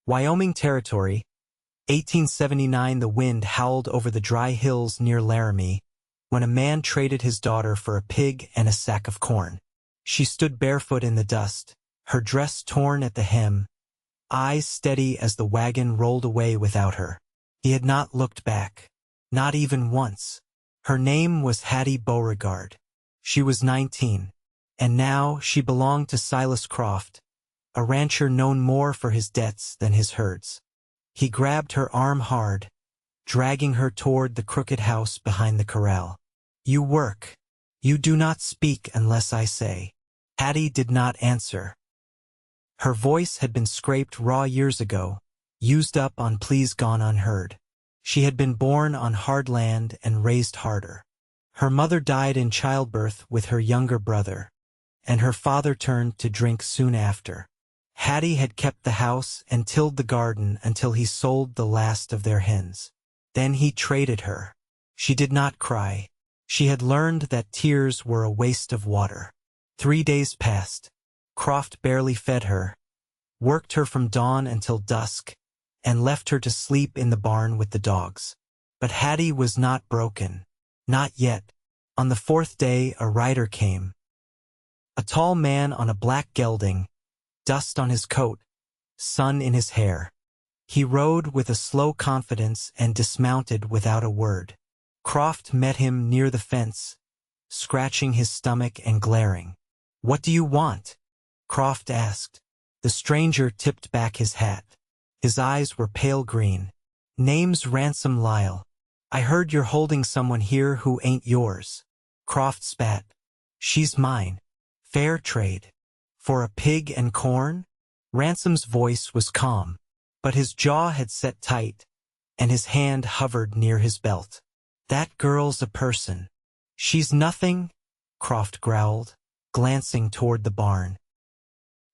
Wyoming Territory, 1879. The wind howled over the dry hills near Laramie when a man traded his daughter for a pig and a sack of corn. She stood barefoot in the dust, her dress torn at the hem, eyes steady as the wagon rolled away without her. He had not looked back, not even once. Her name was Hattie Beauregard. She was 19, and now she belonged to Silas Croft, a rancher known more for his debts than his herds. He grabbed her arm hard, dragging her toward the crooked house behind the corral. "You work. You do not speak unless I say." Hattie did not answer. Her voice had been scraped raw years ago, used up on pleas gone unheard. She had been born on hard land and raised harder. Her mother died in childbirth with her younger brother, and her father turned to drink soon after. Hattie had kept the house and tilled the garden until he sold the last of their hens. Then he traded her. She did not cry. She had learned that tears were a waste of water. 3 days passed. Croft barely fed her, worked her from dawn until dusk, and left her to sleep in the barn with the dogs. But Hattie was not broken. Not yet. On the 4th day, a rider came. A tall man on a black gelding, dust on his coat, sun in his hair. He rode with a slow confidence and dismounted without a word. Croft met him near the fence, scratching his stomach and glaring. "What do you want?" Croft asked. The stranger tipped back his hat. His eyes were pale green. "Name's Ransom Lyle. I heard you're holding someone here who ain't yours." Croft spat. "She's mine. Fair trade." "For a pig and corn?" Ransom's voice was calm, but his jaw had set tight, and his hand hovered near his belt. "That girl's a person." "She's nothing," Croft growled, glancing toward the barn.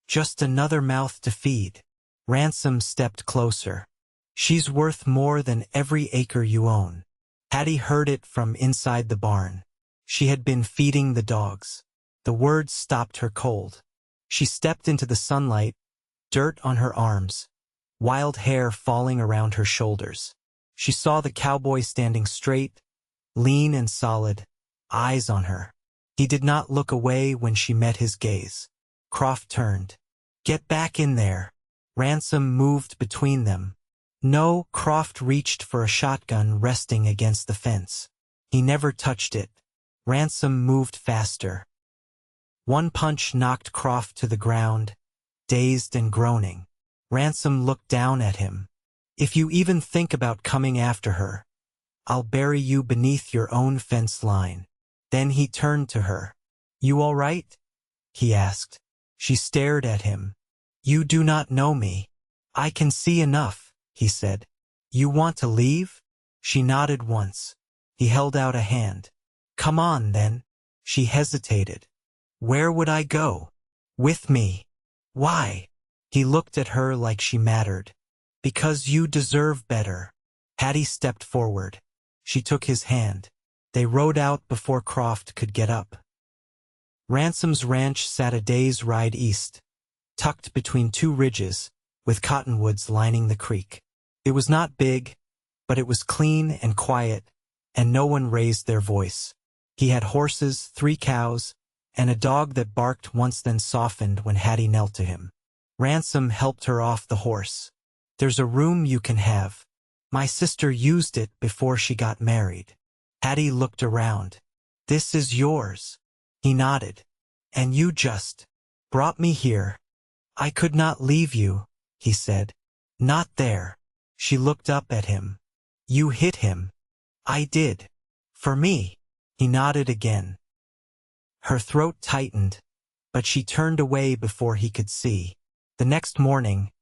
"Just another mouth to feed." Ransom stepped closer. "She's worth more than every acre you own." Hattie heard it from inside the barn. She had been feeding the dogs. The words stopped her cold. She stepped into the sunlight, dirt on her arms, wild hair falling around her shoulders. She saw the cowboy standing straight, lean and solid, eyes on her. He did not look away when she met his gaze. Croft turned. "Get back in there." Ransom moved between them. "No." Croft reached for a shotgun resting against the fence. He never touched it. Ransom moved faster. One punch knocked Croft to the ground, dazed and groaning. Ransom looked down at him. "If you even think about coming after her, I'll bury you beneath your own fence line." Then he turned to her. "You all right?" he asked. She stared at him. "You do not know me." "I can see enough," he said. "You want to leave?" She nodded once. He held out a hand. "Come on, then." She hesitated. "Where would I go?" "With me." "Why?" He looked at her like she mattered. "Because you deserve better." Hattie stepped forward. She took his hand. They rode out before Croft could get up. Ransom's ranch sat a day's ride east, tucked between 2 ridges, with cottonwoods lining the creek. It was not big, but it was clean and quiet, and no one raised their voice. He had horses, 3 cows, and a dog that barked once then softened when Hattie knelt to him. Ransom helped her off the horse. "There's a room you can have. My sister used it before she got married." Hattie looked around. "This is yours." He nodded. "And you just brought me here." "I could not leave you," he said. "Not there." She looked up at him. "You hit him." "I did. For me." He nodded again. Her throat tightened, but she turned away before he could see. The next morning,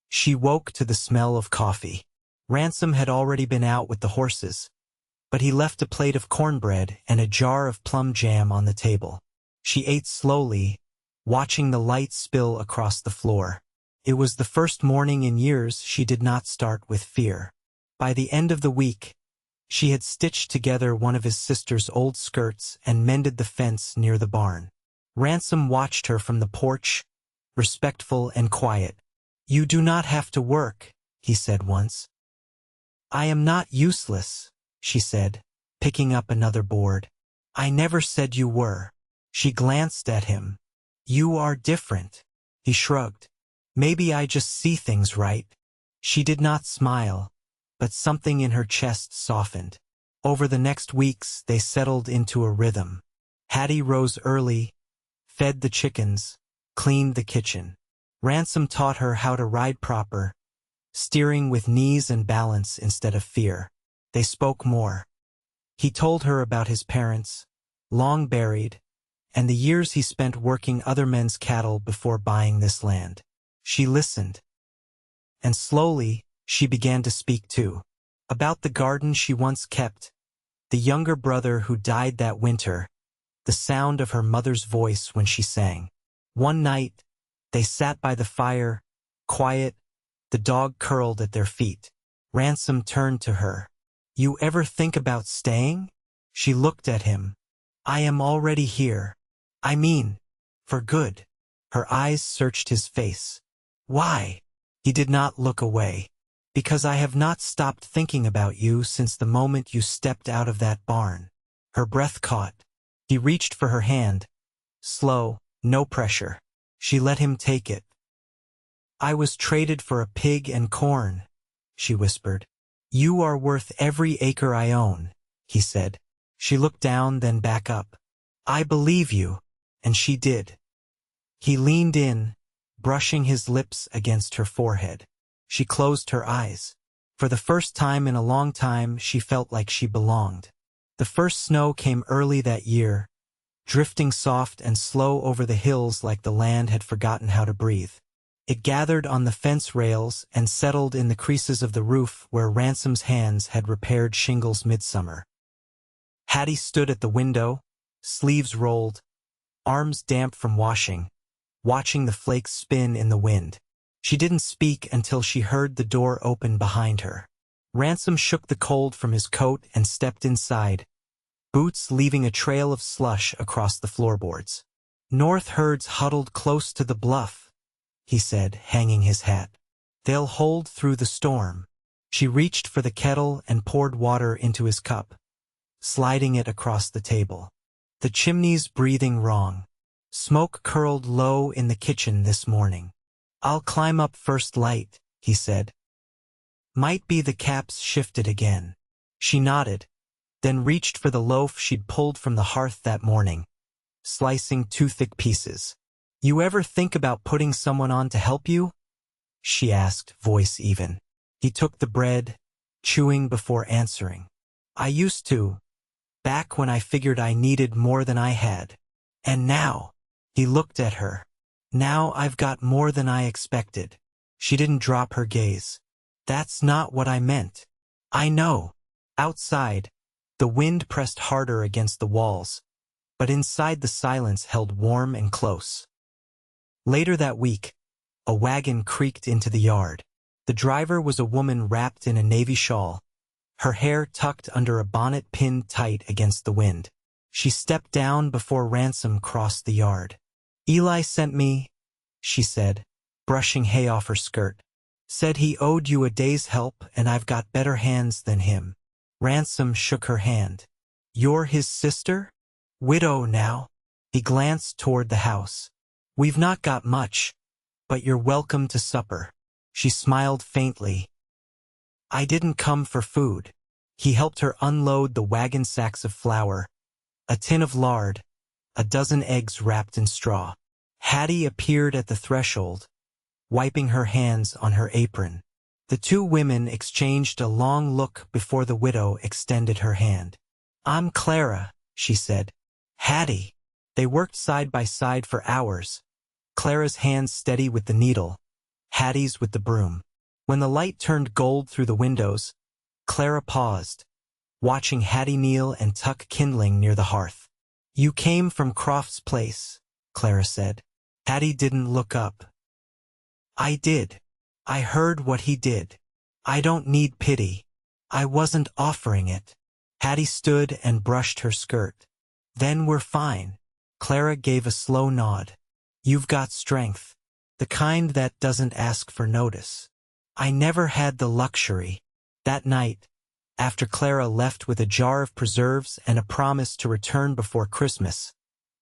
she woke to the smell of coffee. Ransom had already been out with the horses, but he left a plate of cornbread and a jar of plum jam on the table. She ate slowly, watching the light spill across the floor. It was the first morning in years she did not start with fear. By the end of the week, she had stitched together one of his sister's old skirts and mended the fence near the barn. Ransom watched her from the porch, respectful and quiet. You do not have to work, he said once. I am not useless, she said, picking up another board. I never said you were. She glanced at him. You are different. He shrugged. Maybe I just see things right. She did not smile, but something in her chest softened. Over the next weeks, they settled into a rhythm. Hattie rose early, fed the chickens, cleaned the kitchen. Ransom taught her how to ride proper, steering with knees and balance instead of fear. They spoke more. He told her about his parents, long buried, and the years he spent working other men's cattle before buying this land. She listened. And slowly, she began to speak too. About the garden she once kept, the younger brother who died that winter, the sound of her mother's voice when she sang. One night, they sat by the fire, quiet, the dog curled at their feet. Ransom turned to her. You ever think about staying? She looked at him. I am already here. I mean, for good. Her eyes searched his face. Why? He did not look away. Because I have not stopped thinking about you since the moment you stepped out of that barn. Her breath caught. He reached for her hand. Slow, no pressure. She let him take it. I was traded for a pig and corn, she whispered. You are worth every acre I own, he said. She looked down, then back up. I believe you, and she did. He leaned in, brushing his lips against her forehead. She closed her eyes. For the first time in a long time, she felt like she belonged. The first snow came early that year, drifting soft and slow over the hills like the land had forgotten how to breathe. It gathered on the fence rails and settled in the creases of the roof where Ransom's hands had repaired shingles midsummer. Hattie stood at the window, sleeves rolled, arms damp from washing, watching the flakes spin in the wind. She didn't speak until she heard the door open behind her. Ransom shook the cold from his coat and stepped inside, boots leaving a trail of slush across the floorboards. North herds huddled close to the bluff, he said, hanging his hat. They'll hold through the storm. She reached for the kettle and poured water into his cup, sliding it across the table. The chimney's breathing wrong. Smoke curled low in the kitchen this morning. I'll climb up first light, he said. Might be the caps shifted again. She nodded, then reached for the loaf she'd pulled from the hearth that morning, slicing 2 thick pieces. You ever think about putting someone on to help you? She asked, voice even. He took the bread, chewing before answering. I used to, back when I figured I needed more than I had. And now, he looked at her. Now I've got more than I expected. She didn't drop her gaze. That's not what I meant. I know. Outside, the wind pressed harder against the walls, but inside the silence held warm and close. Later that week, a wagon creaked into the yard. The driver was a woman wrapped in a navy shawl, her hair tucked under a bonnet pinned tight against the wind. She stepped down before Ransom crossed the yard. Eli sent me, she said, brushing hay off her skirt. Said he owed you a day's help and I've got better hands than him. Ransom shook her hand. You're his sister? Widow now? He glanced toward the house. We've not got much, but you're welcome to supper. She smiled faintly. I didn't come for food. He helped her unload the wagon sacks of flour, a tin of lard, a dozen eggs wrapped in straw. Hattie appeared at the threshold, wiping her hands on her apron. The 2 women exchanged a long look before the widow extended her hand. I'm Clara, she said. Hattie. They worked side by side for hours, Clara's hands steady with the needle, Hattie's with the broom. When the light turned gold through the windows, Clara paused, watching Hattie kneel and tuck kindling near the hearth. You came from Croft's place, Clara said. Hattie didn't look up. I did. I heard what he did. I don't need pity. I wasn't offering it. Hattie stood and brushed her skirt. Then we're fine. Clara gave a slow nod. You've got strength. the kind that doesn't ask for notice. I never had the luxury. That night, after Clara left with a jar of preserves and a promise to return before Christmas,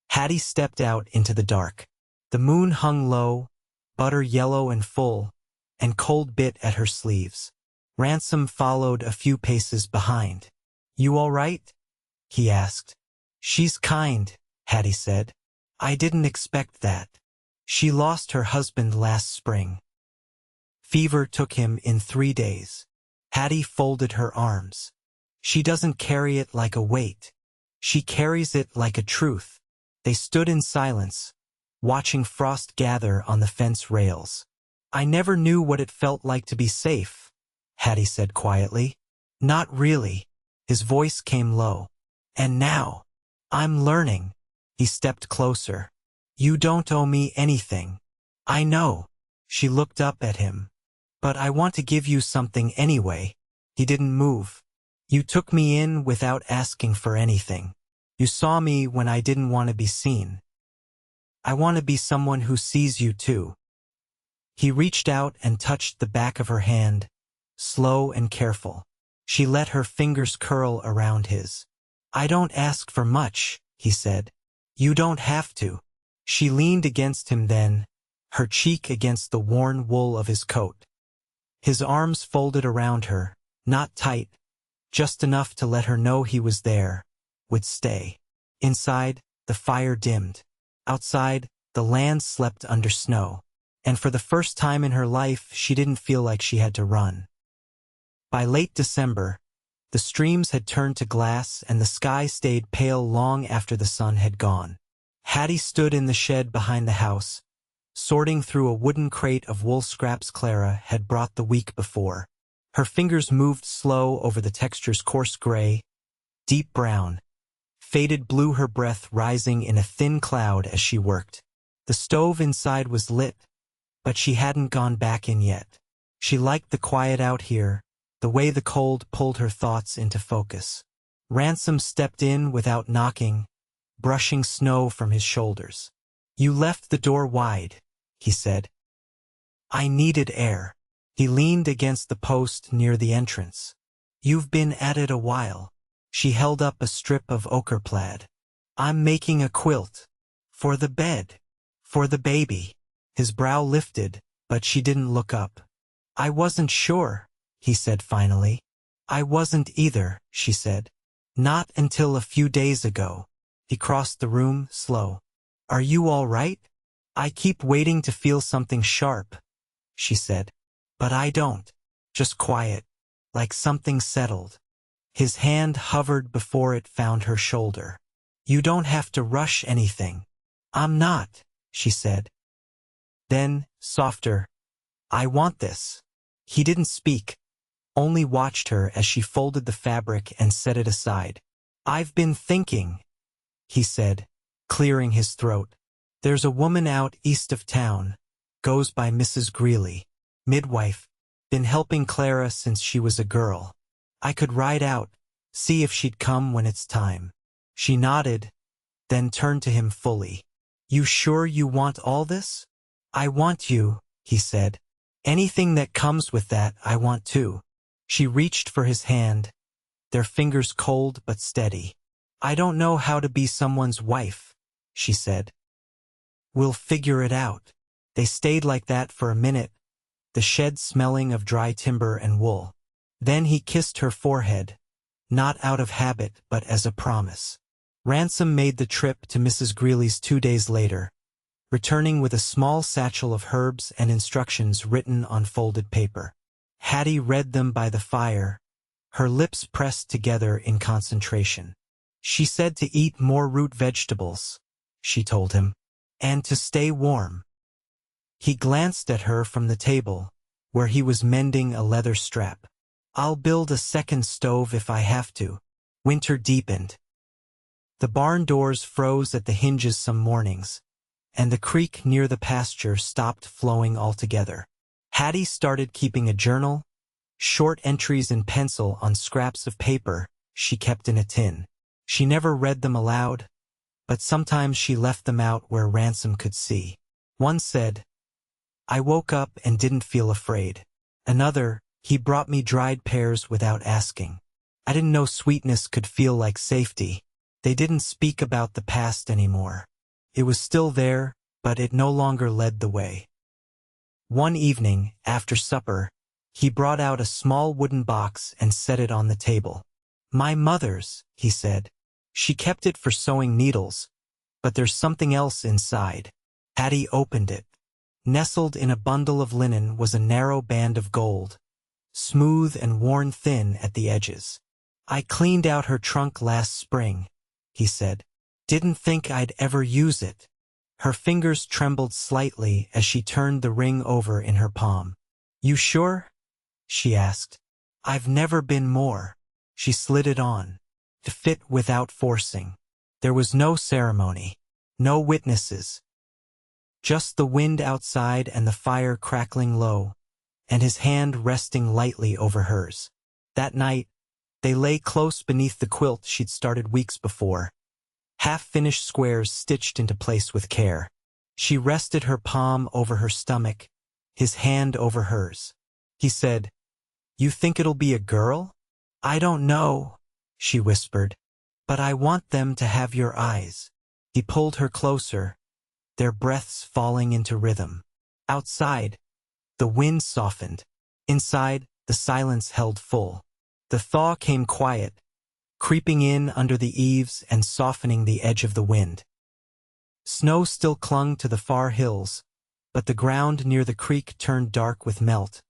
Hattie stepped out into the dark. The moon hung low, butter yellow and full, and cold bit at her sleeves. Ransom followed a few paces behind. "You all right?" he asked. "She's kind," Hattie said. "I didn't expect that. She lost her husband last spring. Fever took him in 3 days." Hattie folded her arms. "She doesn't carry it like a weight. She carries it like a truth." They stood in silence, watching frost gather on the fence rails. "I never knew what it felt like to be safe," Hattie said quietly. "Not really." His voice came low. "And now, I'm learning." He stepped closer. "You don't owe me anything." "I know." She looked up at him. "But I want to give you something anyway." He didn't move. "You took me in without asking for anything. You saw me when I didn't want to be seen. I want to be someone who sees you too." He reached out and touched the back of her hand, slow and careful. She let her fingers curl around his. "I don't ask for much," he said. "You don't have to." She leaned against him then, her cheek against the worn wool of his coat. His arms folded around her, not tight, just enough to let her know he was there, would stay. Inside, the fire dimmed. Outside, the land slept under snow. And for the first time in her life, she didn't feel like she had to run. By late December, the streams had turned to glass and the sky stayed pale long after the sun had gone. Hattie stood in the shed behind the house, sorting through a wooden crate of wool scraps Clara had brought the week before. Her fingers moved slow over the textures: coarse gray, deep brown, faded blue, her breath rising in a thin cloud as she worked. The stove inside was lit, but she hadn't gone back in yet. She liked the quiet out here, the way the cold pulled her thoughts into focus. Ransom stepped in without knocking, brushing snow from his shoulders. "You left the door wide," he said. "I needed air." He leaned against the post near the entrance. "You've been at it a while." She held up a strip of ochre plaid. "I'm making a quilt. For the bed. For the baby." His brow lifted, but she didn't look up. "I wasn't sure," he said finally. "I wasn't either," she said. "Not until a few days ago." He crossed the room, slow. "Are you all right?" "I keep waiting to feel something sharp," she said. "But I don't. Just quiet, like something settled." His hand hovered before it found her shoulder. "You don't have to rush anything." "I'm not," she said. Then, softer, "I want this." He didn't speak, only watched her as she folded the fabric and set it aside. "I've been thinking," he said, clearing his throat. "There's a woman out east of town, goes by Mrs. Greeley, midwife, been helping Clara since she was a girl. I could ride out, see if she'd come when it's time." She nodded, then turned to him fully. "You sure you want all this?" "I want you," he said. "Anything that comes with that I want too." She reached for his hand, their fingers cold but steady. "I don't know how to be someone's wife," she said. "We'll figure it out." They stayed like that for a minute, the shed smelling of dry timber and wool. Then he kissed her forehead, not out of habit but as a promise. Ransom made the trip to Mrs. Greeley's 2 days later, returning with a small satchel of herbs and instructions written on folded paper. Hattie read them by the fire, her lips pressed together in concentration. "She said to eat more root vegetables," she told him, "and to stay warm." He glanced at her from the table, where he was mending a leather strap. "I'll build a second stove if I have to." Winter deepened. The barn doors froze at the hinges some mornings, and the creek near the pasture stopped flowing altogether. Hattie started keeping a journal, short entries in pencil on scraps of paper she kept in a tin. She never read them aloud, but sometimes she left them out where Ransom could see. One said, I woke up and didn't feel afraid. Another, he brought me dried pears without asking. I didn't know sweetness could feel like safety. They didn't speak about the past anymore. It was still there, but it no longer led the way. One evening, after supper, he brought out a small wooden box and set it on the table. My mother's, he said. She kept it for sewing needles, but there's something else inside. Hattie opened it. Nestled in a bundle of linen was a narrow band of gold, smooth and worn thin at the edges. I cleaned out her trunk last spring, he said. Didn't think I'd ever use it. Her fingers trembled slightly as she turned the ring over in her palm. You sure? She asked. I've never been more. She slid it on, to fit without forcing. There was no ceremony, no witnesses. Just the wind outside and the fire crackling low, and his hand resting lightly over hers. That night, they lay close beneath the quilt she'd started weeks before, half-finished squares stitched into place with care. She rested her palm over her stomach, his hand over hers. He said, You think it'll be a girl? I don't know, she whispered, but I want them to have your eyes. He pulled her closer, their breaths falling into rhythm. Outside, the wind softened. Inside, the silence held full. The thaw came quiet, creeping in under the eaves and softening the edge of the wind. Snow still clung to the far hills, but the ground near the creek turned dark with melt,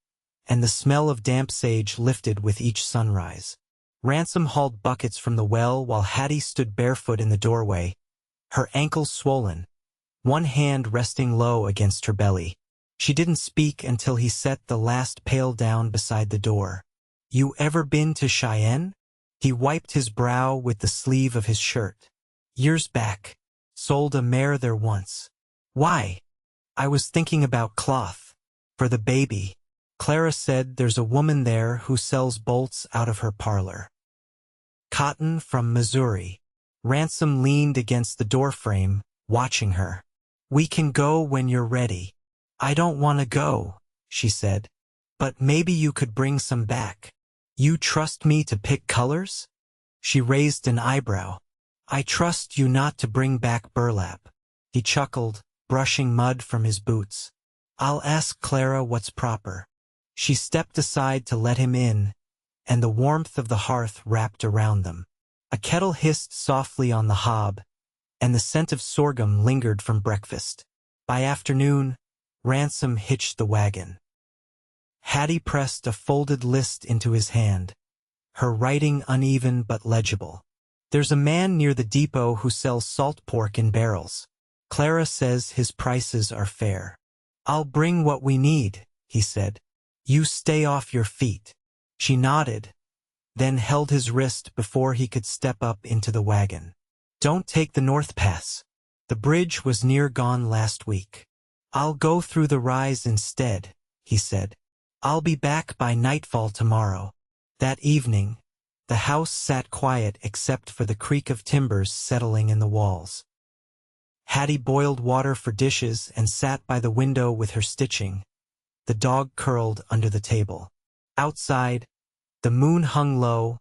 and the smell of damp sage lifted with each sunrise. Ransom hauled buckets from the well while Hattie stood barefoot in the doorway, her ankles swollen, one hand resting low against her belly. She didn't speak until he set the last pail down beside the door. You ever been to Cheyenne? He wiped his brow with the sleeve of his shirt. Years back. Sold a mare there once. Why? I was thinking about cloth. For the baby. Clara said there's a woman there who sells bolts out of her parlor. Cotton from Missouri. Ransom leaned against the doorframe, watching her. We can go when you're ready. I don't want to go, she said. But maybe you could bring some back. You trust me to pick colors? She raised an eyebrow. I trust you not to bring back burlap. He chuckled, brushing mud from his boots. I'll ask Clara what's proper. She stepped aside to let him in, and the warmth of the hearth wrapped around them. A kettle hissed softly on the hob, and the scent of sorghum lingered from breakfast. By afternoon, Ransom hitched the wagon. Hattie pressed a folded list into his hand, her writing uneven but legible. There's a man near the depot who sells salt pork in barrels. Clara says his prices are fair. I'll bring what we need, he said. You stay off your feet. She nodded, then held his wrist before he could step up into the wagon. Don't take the North Pass. The bridge was near gone last week. I'll go through the rise instead, he said. I'll be back by nightfall tomorrow. That evening, the house sat quiet except for the creak of timbers settling in the walls. Hattie boiled water for dishes and sat by the window with her stitching. The dog curled under the table. Outside, the moon hung low,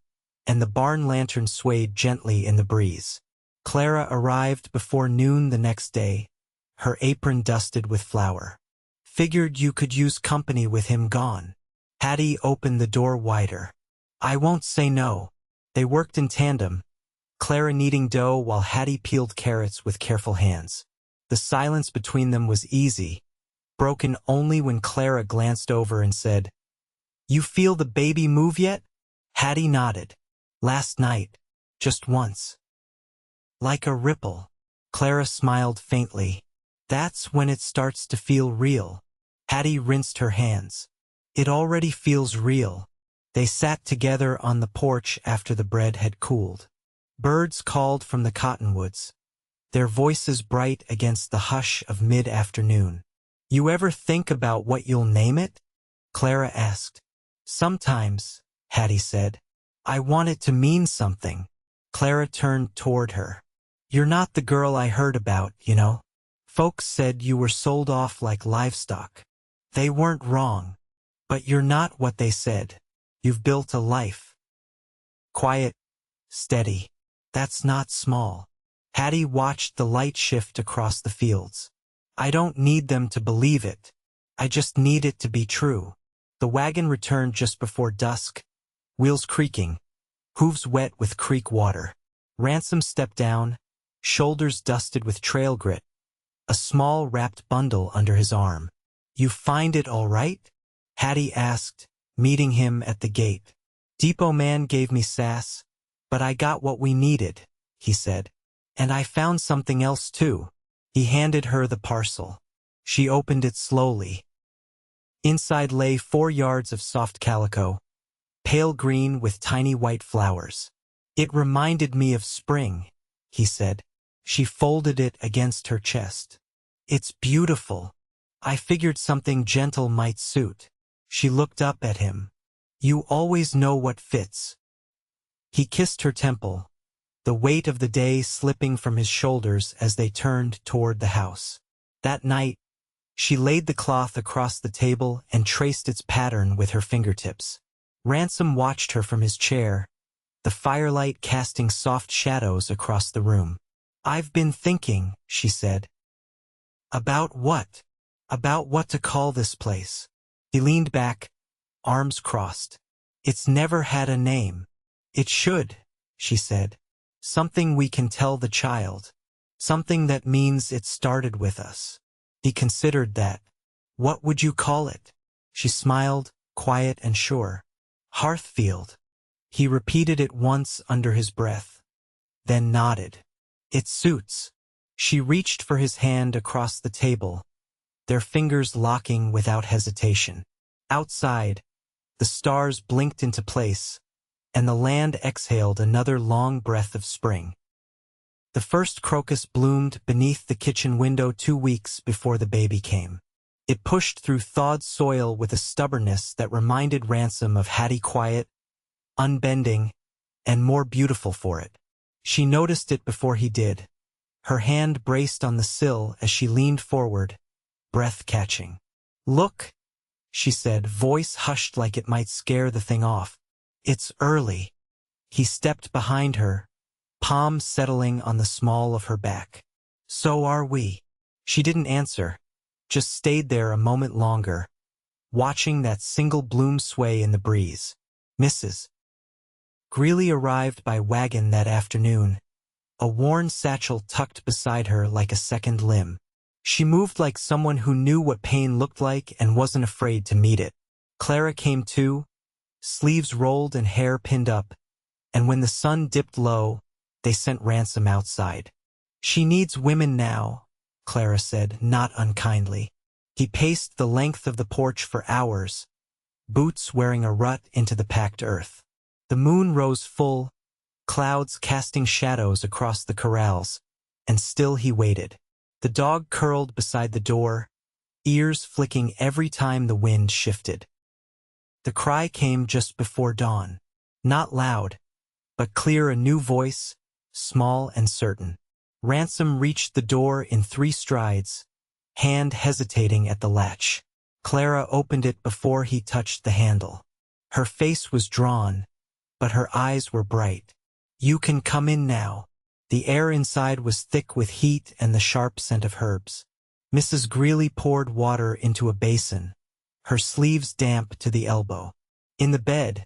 and the barn lantern swayed gently in the breeze. Clara arrived before noon the next day, her apron dusted with flour. Figured you could use company with him gone. Hattie opened the door wider. I won't say no. They worked in tandem, Clara kneading dough while Hattie peeled carrots with careful hands. The silence between them was easy, broken only when Clara glanced over and said, You feel the baby move yet? Hattie nodded. Last night, just once. Like a ripple. Clara smiled faintly. That's when it starts to feel real. Hattie rinsed her hands. It already feels real. They sat together on the porch after the bread had cooled. Birds called from the cottonwoods, their voices bright against the hush of mid-afternoon. You ever think about what you'll name it? Clara asked. Sometimes, Hattie said. I want it to mean something. Clara turned toward her. You're not the girl I heard about, you know. Folks said you were sold off like livestock. They weren't wrong. But you're not what they said. You've built a life. Quiet, steady. That's not small. Hattie watched the light shift across the fields. I don't need them to believe it. I just need it to be true. The wagon returned just before dusk, wheels creaking, hooves wet with creek water. Ransom stepped down, shoulders dusted with trail grit, a small wrapped bundle under his arm. You find it all right? Hattie asked, meeting him at the gate. Depot man gave me sass, but I got what we needed, he said. And I found something else too. He handed her the parcel. She opened it slowly. Inside lay 4 yards of soft calico, pale green with tiny white flowers. It reminded me of spring, he said. She folded it against her chest. It's beautiful. I figured something gentle might suit. She looked up at him. You always know what fits. He kissed her temple, the weight of the day slipping from his shoulders as they turned toward the house. That night, she laid the cloth across the table and traced its pattern with her fingertips. Ransom watched her from his chair, the firelight casting soft shadows across the room. I've been thinking, she said. About what? About what to call this place. He leaned back, arms crossed. It's never had a name. It should, she said. Something we can tell the child. Something that means it started with us. He considered that. What would you call it? She smiled, quiet and sure. Hearthfield. He repeated it once under his breath, then nodded. It suits. She reached for his hand across the table, their fingers locking without hesitation. Outside, the stars blinked into place, and the land exhaled another long breath of spring. The first crocus bloomed beneath the kitchen window 2 weeks before the baby came. It pushed through thawed soil with a stubbornness that reminded Ransom of Hattie, quiet, unbending, and more beautiful for it. She noticed it before he did. Her hand braced on the sill as she leaned forward, breath catching. Look, she said, voice hushed like it might scare the thing off. It's early. He stepped behind her, palm settling on the small of her back. So are we. She didn't answer, just stayed there a moment longer, watching that single bloom sway in the breeze. Mrs. Greeley arrived by wagon that afternoon, a worn satchel tucked beside her like a second limb. She moved like someone who knew what pain looked like and wasn't afraid to meet it. Clara came too, sleeves rolled and hair pinned up, and when the sun dipped low, they sent Ransom outside. She needs women now, Clara said, not unkindly. He paced the length of the porch for hours, boots wearing a rut into the packed earth. The moon rose full, clouds casting shadows across the corrals, and still he waited. The dog curled beside the door, ears flicking every time the wind shifted. The cry came just before dawn. Not loud, but clear, a new voice, small and certain. Ransom reached the door in 3 strides, hand hesitating at the latch. Clara opened it before he touched the handle. Her face was drawn, but her eyes were bright. You can come in now. The air inside was thick with heat and the sharp scent of herbs. Mrs. Greeley poured water into a basin, her sleeves damp to the elbow. In the bed,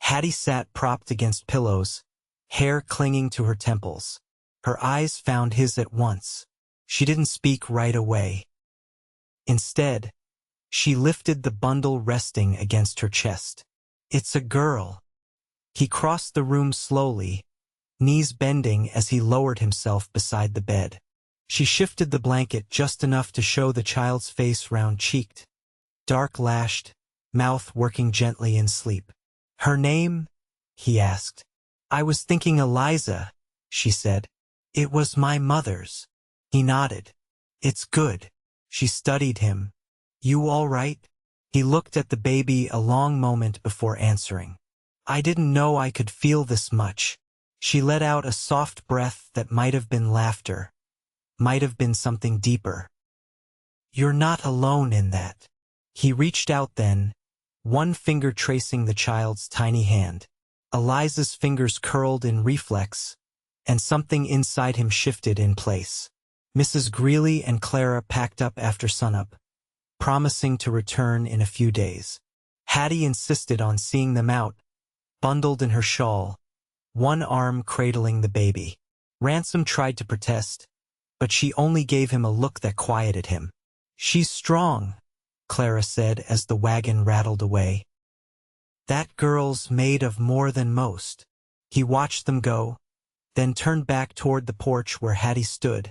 Hattie sat propped against pillows, hair clinging to her temples. Her eyes found his at once. She didn't speak right away. Instead, she lifted the bundle resting against her chest. It's a girl. He crossed the room slowly, knees bending as he lowered himself beside the bed. She shifted the blanket just enough to show the child's face, round-cheeked, dark-lashed, mouth working gently in sleep. Her name? He asked. I was thinking Eliza, she said. It was my mother's. He nodded. It's good. She studied him. You all right? He looked at the baby a long moment before answering. I didn't know I could feel this much. She let out a soft breath that might have been laughter, might have been something deeper. You're not alone in that. He reached out then, one finger tracing the child's tiny hand. Eliza's fingers curled in reflex, and something inside him shifted in place. Mrs. Greeley and Clara packed up after sunup, promising to return in a few days. Hattie insisted on seeing them out, bundled in her shawl, one arm cradling the baby. Ransom tried to protest, but she only gave him a look that quieted him. "She's strong," Clara said as the wagon rattled away. "That girl's made of more than most." He watched them go, then turned back toward the porch where Hattie stood.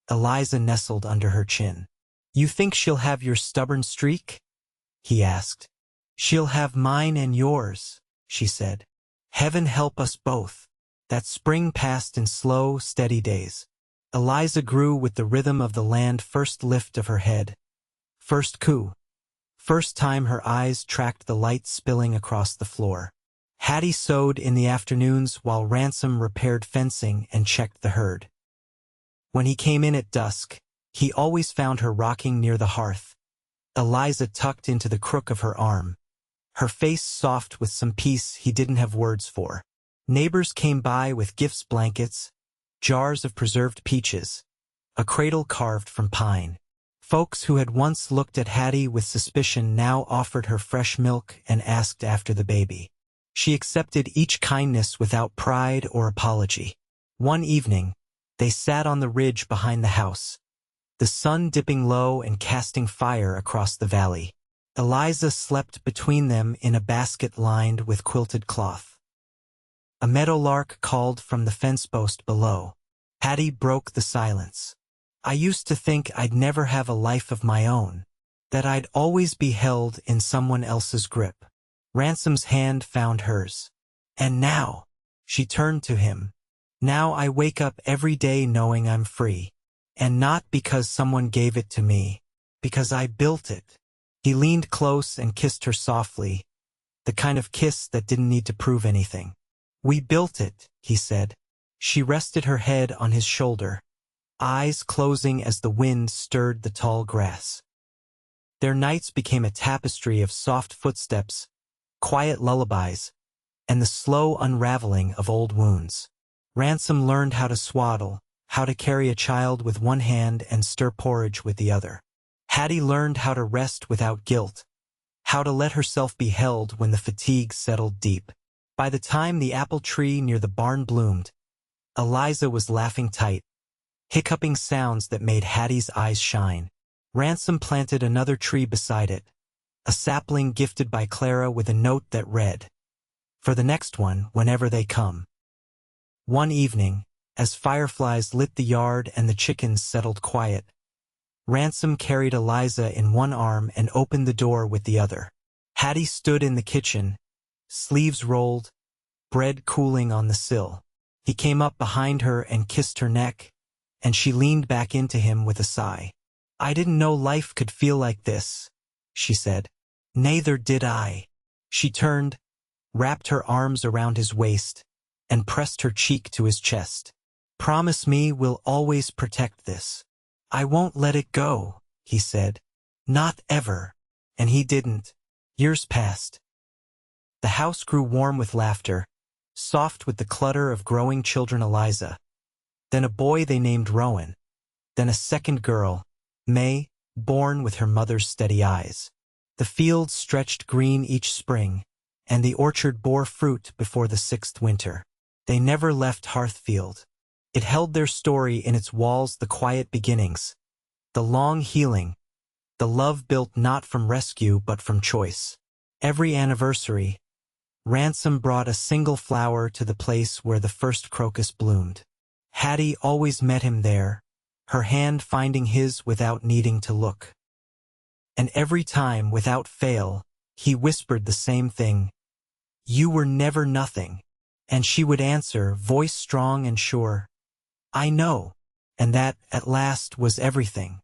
Eliza nestled under her chin. "You think she'll have your stubborn streak?" he asked. "She'll have mine and yours," she said. "Heaven help us both." That spring passed in slow, steady days. Eliza grew with the rhythm of the land, first lift of her head, first coo, first time her eyes tracked the light spilling across the floor. Hattie sewed in the afternoons while Ransom repaired fencing and checked the herd. When he came in at dusk, he always found her rocking near the hearth, Eliza tucked into the crook of her arm, her face soft with some peace he didn't have words for. Neighbors came by with gifts, blankets, jars of preserved peaches, a cradle carved from pine. Folks who had once looked at Hattie with suspicion now offered her fresh milk and asked after the baby. She accepted each kindness without pride or apology. One evening, they sat on the ridge behind the house, the sun dipping low and casting fire across the valley. Eliza slept between them in a basket lined with quilted cloth. A meadowlark called from the fence post below. Hattie broke the silence. "I used to think I'd never have a life of my own, that I'd always be held in someone else's grip." Ransom's hand found hers. "And now," she turned to him, "now I wake up every day knowing I'm free. And not because someone gave it to me, because I built it." He leaned close and kissed her softly, the kind of kiss that didn't need to prove anything. "We built it," he said. She rested her head on his shoulder, eyes closing as the wind stirred the tall grass. Their nights became a tapestry of soft footsteps, quiet lullabies, and the slow unraveling of old wounds. Ransom learned how to swaddle, how to carry a child with one hand and stir porridge with the other. Hattie learned how to rest without guilt, how to let herself be held when the fatigue settled deep. By the time the apple tree near the barn bloomed, Eliza was laughing tight, hiccuping sounds that made Hattie's eyes shine. Ransom planted another tree beside it, a sapling gifted by Clara with a note that read, "For the next one, whenever they come." One evening, as fireflies lit the yard and the chickens settled quiet, Ransom carried Eliza in one arm and opened the door with the other. Hattie stood in the kitchen, sleeves rolled, bread cooling on the sill. He came up behind her and kissed her neck, and she leaned back into him with a sigh. "I didn't know life could feel like this," she said. "Neither did I." She turned, wrapped her arms around his waist, and pressed her cheek to his chest. "Promise me we'll always protect this." "I won't let it go," he said. "Not ever." And he didn't. Years passed. The house grew warm with laughter, soft with the clutter of growing children. Eliza, then a boy they named Rowan, then a second girl, May, born with her mother's steady eyes. The fields stretched green each spring, and the orchard bore fruit before the 6th winter. They never left Hearthfield. It held their story in its walls, the quiet beginnings, the long healing, the love built not from rescue but from choice. Every anniversary, Ransom brought a single flower to the place where the first crocus bloomed. Hattie always met him there, her hand finding his without needing to look. And every time, without fail, he whispered the same thing, "You were never nothing." And she would answer, voice strong and sure, "I know," and that, at last, was everything.